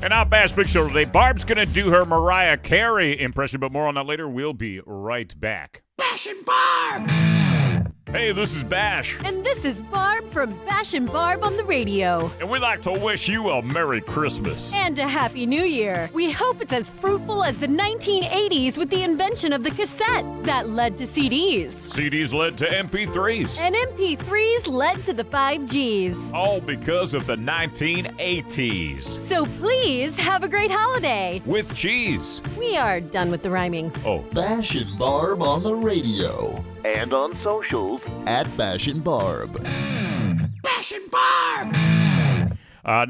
And I'm Bash Big Show today. Barb's going to do her Mariah Carey impression, but more on that later. We'll be right back. Bash and Barb! Hey, this is Bash. And this is Barb from Bash and Barb on the radio. And we'd like to wish you a Merry Christmas. And a Happy New Year. We hope it's as fruitful as the 1980s with the invention of the cassette that led to CDs. CDs led to MP3s. And MP3s led to the 5Gs. All because of the 1980s. So please have a great holiday. With cheese. We are done with the rhyming. Oh. Bash and Barb on the radio. And on socials At Bash and Barb. Bash and Barb!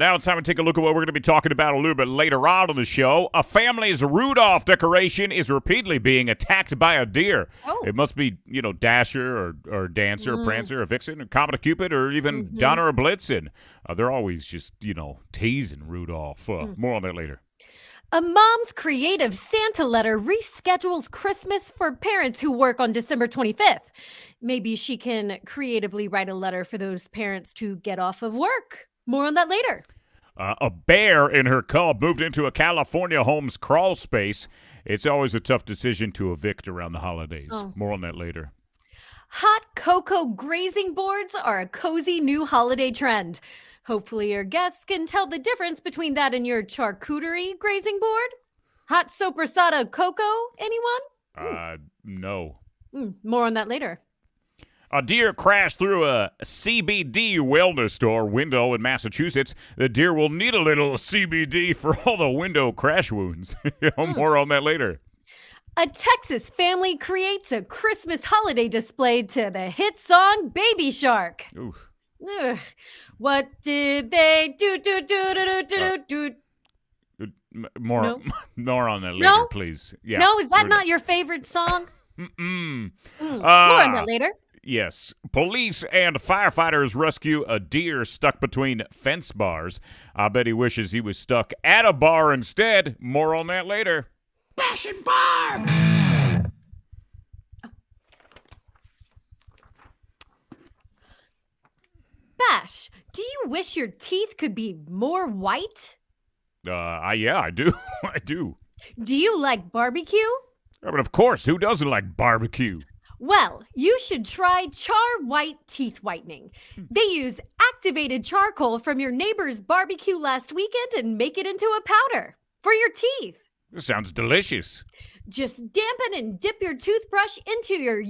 Now it's time to take a look at what we're going to be talking about a little bit later on in the show. A family's Rudolph decoration is repeatedly being attacked by a deer. Oh. It must be, Dasher or Dancer or Prancer or Vixen or Comet or Cupid or even Donner or Blitzen. They're always just, teasing Rudolph. More on that later. A mom's creative Santa letter reschedules Christmas for parents who work on December 25th. Maybe she can creatively write a letter for those parents to get off of work. More on that later. A bear and her cub moved into a California home's crawl space. It's always a tough decision to evict around the holidays. Oh. More on that later. Hot cocoa grazing boards are a cozy new holiday trend. Hopefully your guests can tell the difference between that and your charcuterie grazing board. Hot sopressata cocoa, anyone? No. More on that later. A deer crashed through a CBD wellness store window in Massachusetts. The deer will need a little CBD for all the window crash wounds. More on that later. A Texas family creates a Christmas holiday display to the hit song Baby Shark. Ooh. Ugh. What did they do? More on that later, No? please. Yeah. No, is that not your favorite song? Mm-mm. More on that later. Yes. Police and firefighters rescue a deer stuck between fence bars. I bet he wishes he was stuck at a bar instead. More on that later. Bash and Barb! Bash, do you wish your teeth could be more white? Yeah, I do. I do. Do you like barbecue? Yeah, but of course, who doesn't like barbecue? Well, you should try Char White Teeth Whitening. They use activated charcoal from your neighbor's barbecue last weekend and make it into a powder for your teeth. This sounds delicious. Just dampen and dip your toothbrush into your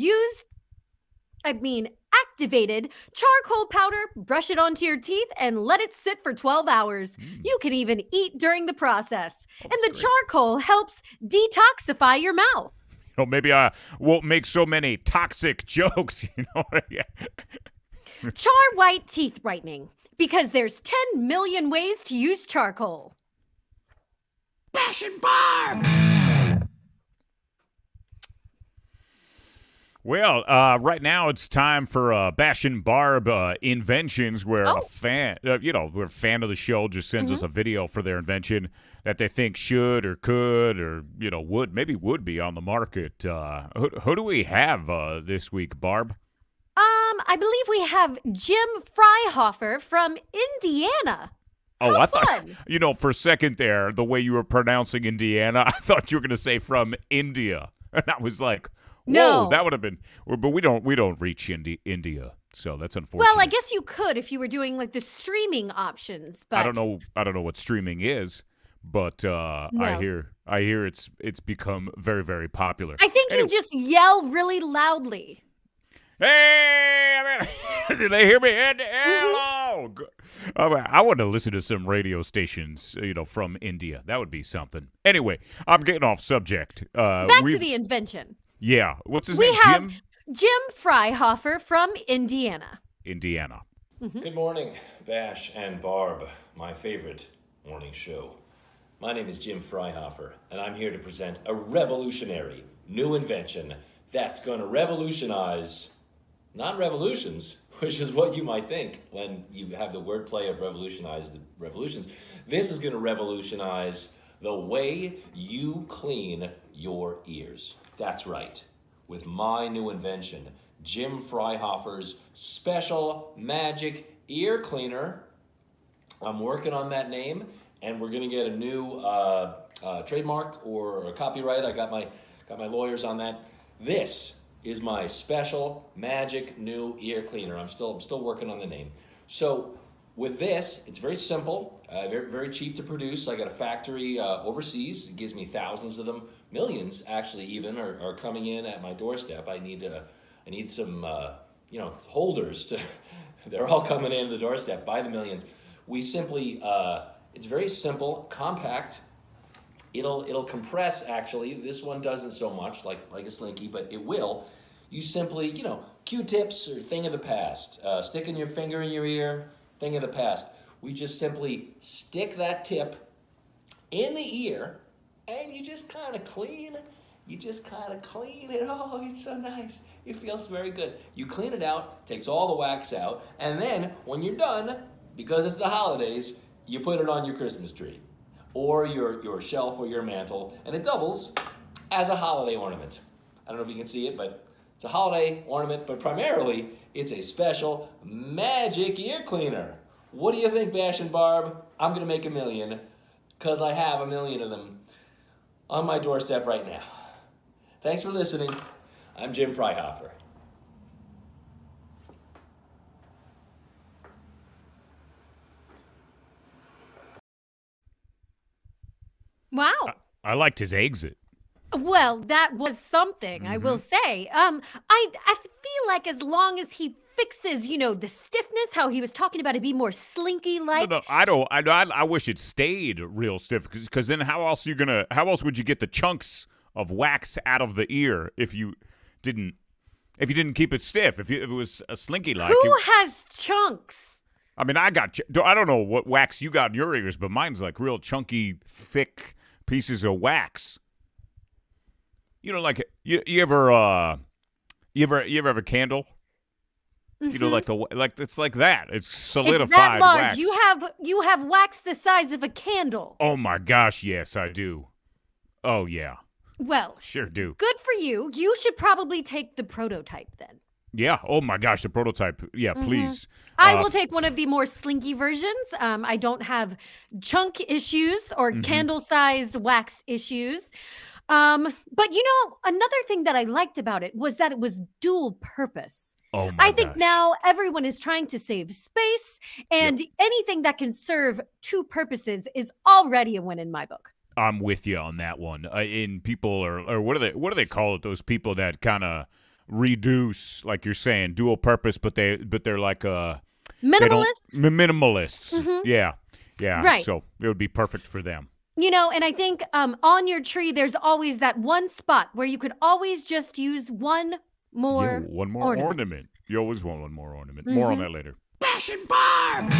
activated charcoal powder, brush it onto your teeth, and let it sit for 12 hours. You can even eat during the process. And the charcoal helps detoxify your mouth. Maybe I won't make so many toxic jokes, Char White Teeth Whitening, because there's 10 million ways to use charcoal. Bash and Barb! Well, right now it's time for Bash and Barb inventions, where a fan, where a fan of the show just sends us a video for their invention that they think should or could or would be on the market. Who do we have this week, Barb? I believe we have Jim Freihofer from Indiana. Oh, How I thought, fun. For a second there, the way you were pronouncing Indiana, I thought you were going to say from India, and I was like, whoa, No. that would have been. But we don't reach India, so that's unfortunate. Well, I guess you could if you were doing like the streaming options, but I don't know what streaming is, but No. I hear it's become very, very popular. I think you just yell really loudly. Hey, did they hear me? Hello. I want to listen to some radio stations, from India. That would be something. Anyway, I'm getting off subject. Back to the invention. Yeah. What's his We name? have Jim? Jim Freihofer from Indiana. Indiana. Good morning, Bash and Barb, my favorite morning show. My name is Jim Freihofer, and I'm here to present a revolutionary new invention that's going to revolutionize, not revolutions, which is what you might think when you have the wordplay of revolutionize the revolutions. This is going to revolutionize the way you clean your ears. That's right. With my new invention, Jim Freihofer's special magic ear cleaner. I'm working on that name, and we're gonna get a new trademark or a copyright. I got my lawyers on that. This is my special magic new ear cleaner. I'm still working on the name. So with this, it's very simple, very, very cheap to produce. I got a factory overseas. It gives me thousands of them, millions actually even are coming in at my doorstep. I need some holders to. They're all coming in the doorstep by the millions. We simply, it's very simple, compact. It'll compress actually. This one doesn't so much like a Slinky, but it will. You simply, Q-tips or thing of the past. Sticking your finger in your ear, thing of the past. We just simply stick that tip in the ear and you just kind of clean it. Oh, it's so nice. It feels very good. You clean it out, takes all the wax out, and then when you're done, because it's the holidays, you put it on your Christmas tree or your shelf or your mantle, and it doubles as a holiday ornament. I don't know if you can see it, but it's a holiday ornament, but primarily it's a special magic ear cleaner. What do you think, Bash and Barb? I'm going to make $1 million because I have 1 million of them on my doorstep right now. Thanks for listening. I'm Jim Freihofer. Wow. I liked his exit. Well, that was something, I will say. I feel like as long as he fixes, the stiffness, how he was talking about it be more Slinky-like. No, I don't. I wish it stayed real stiff because then how else would you get the chunks of wax out of the ear if you didn't keep it stiff? If it was a Slinky-like. Who has chunks? I mean, I don't know what wax you got in your ears, but mine's like real chunky, thick pieces of wax. Like you ever have a candle? Mm-hmm. It's like that. It's solidified it's that large. wax. You have wax the size of a candle. Oh my gosh, yes, I do. Oh yeah. Well, sure do. Good for you. You should probably take the prototype then. Yeah. Oh my gosh, the prototype. Yeah, please. I will take one of the more Slinky versions. I don't have chunk issues or candle-sized wax issues. But another thing that I liked about it was that it was dual purpose. Oh my I think gosh. now everyone is trying to save space, and anything that can serve two purposes is already a win in my book. I'm with you on that one. In people or what do they call it? Those people that kind of reduce, like you're saying, dual purpose, but they're like minimalists. Minimalists. Yeah. Right. So it would be perfect for them. And I think on your tree, there's always that one spot where you could always just use one more ornament. You always want one more ornament. More on that later. Bash and Barb!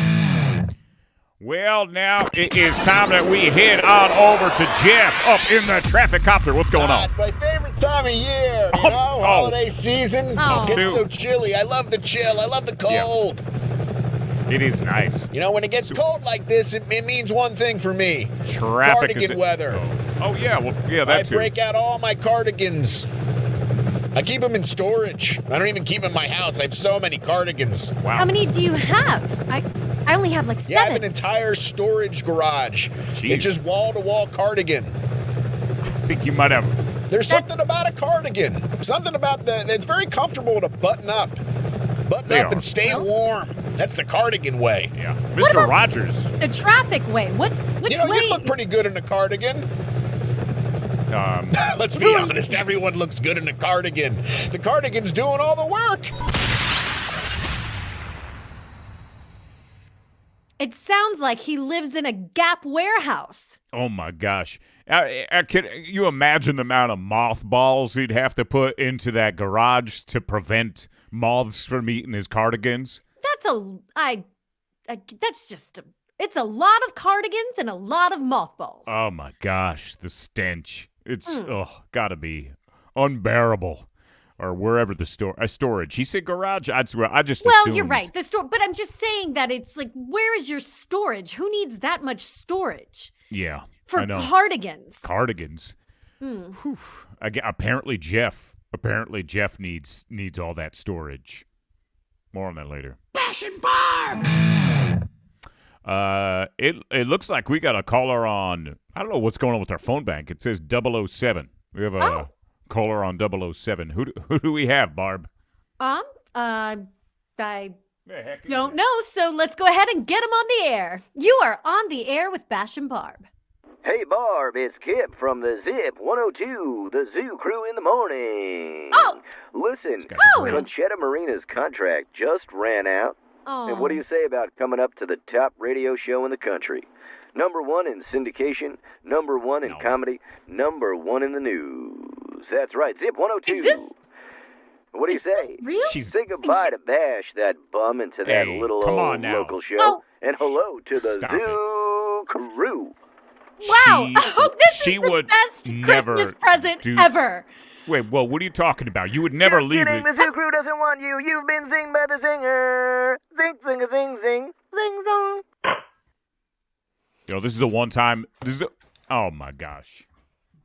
Well, now it is time that we head on over to Jeff up in the traffic copter. What's going on? It's my favorite time of year, holiday season. It gets so chilly. I love the chill. I love the cold. Yeah. It is nice. When it gets cold like this, it means one thing for me. Traffic cardigan weather. Oh, yeah. Well, yeah, that too. I break out all my cardigans. I keep them in storage. I don't even keep them in my house. I have so many cardigans. Wow. How many do you have? I only have like 7. Yeah, I have an entire storage garage. Jeez. It's just wall-to-wall cardigan. I think you might have. There's something about a cardigan. Something about it's very comfortable to button up. Button up and stay warm. That's the cardigan way. Yeah. Mr. Rogers. The traffic way. Which way? You look pretty good in a cardigan. Let's be honest, everyone looks good in a cardigan. The cardigan's doing all the work. It sounds like he lives in a Gap warehouse. Oh, my gosh. Can you imagine the amount of mothballs he'd have to put into that garage to prevent moths from eating his cardigans? It's a lot of cardigans and a lot of mothballs. Oh, my gosh. The stench. It's, gotta be unbearable. Or wherever the storage. He said garage. I just assumed. You're right. The store, but I'm just saying that it's like, where is your storage? Who needs that much storage? Yeah, for I know. cardigans. Cardigans. Apparently Jeff needs all that storage. More on that later. Bash and Barb! It looks like we got a caller on. I don't know what's going on with our phone bank. It says 007. We have a caller on 007. Who do we have, Barb? I The heck is don't it? know, so let's go ahead and get him on the air. You are on the air with Bash and Barb. Hey, Barb, it's Kip from the Zip 102, the Zoo Crew in the morning. Oh! Listen, guy's a great- Conchetta Marina's contract just ran out. Oh. And what do you say about coming up to the top radio show in the country? #1 in syndication, #1 in comedy, #1 in the news. That's right, Zip 102. Is this- What do you say? Real? Say goodbye to Bash, that bum, and to that Hey, little come old on now. local show. Oh. And hello to the Stop Zoo Crew. Wow, She- I hope this she is the would best never Christmas present do- ever. Wait, well, what are you talking about? You would never Just leave kidding, it. the Zoo Crew doesn't want you. You've been zinged by the zinger. Zing, zing, a zing, zing, zing, zong. This is the one time. Oh my gosh,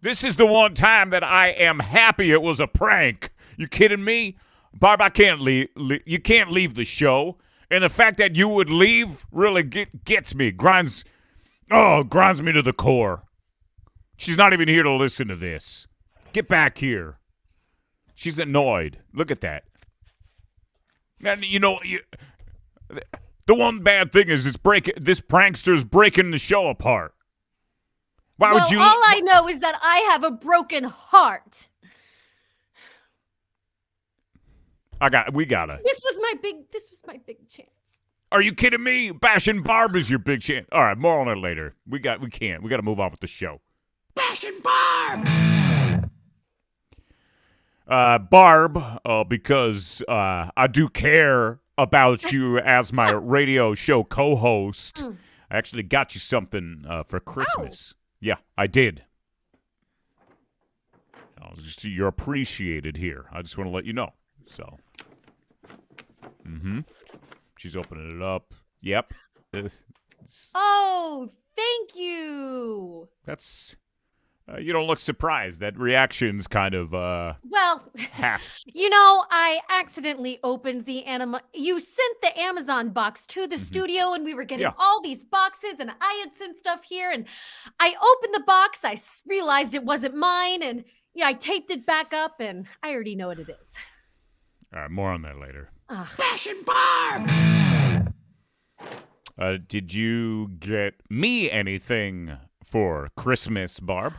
this is the one time that I am happy it was a prank. You kidding me, Barb? I can't leave. You can't leave the show, and the fact that you would leave really gets me. Grinds me to the core. She's not even here to listen to this. Get back here. She's annoyed. Look at that. And the one bad thing is this prankster's breaking the show apart. Why would you? All I know is that I have a broken heart. We gotta. This was my big chance. Are you kidding me? Bash and Barb is your big chance. All right, more on it later. We gotta move on with the show. Bash and Barb. Barb, because I do care about you as my radio show co-host. I actually got you something for Christmas. Yeah, I did. You're appreciated here. I just want to let you know. So, she's opening it up. Yep. Oh, thank you. That's. You don't look surprised. That reaction's kind of Well, half. I accidentally opened the You sent the Amazon box to the studio, and we were getting all these boxes, and I had sent stuff here, and I opened the box. I realized it wasn't mine, and I taped it back up, and I already know what it is. All right, more on that later. Bash and Barb. Did you get me anything for Christmas, Barb?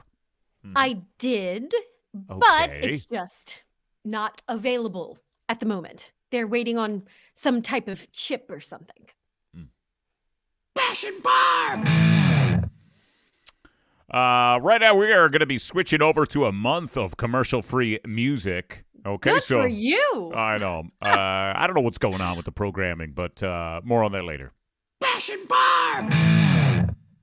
I did, but Okay. it's just not available at the moment. They're waiting on some type of chip or something. Bash and Barb. Right now, we are going to be switching over to a month of commercial-free music. Okay, Good so for you. I know. I don't know what's going on with the programming, but more on that later. Bash and Barb.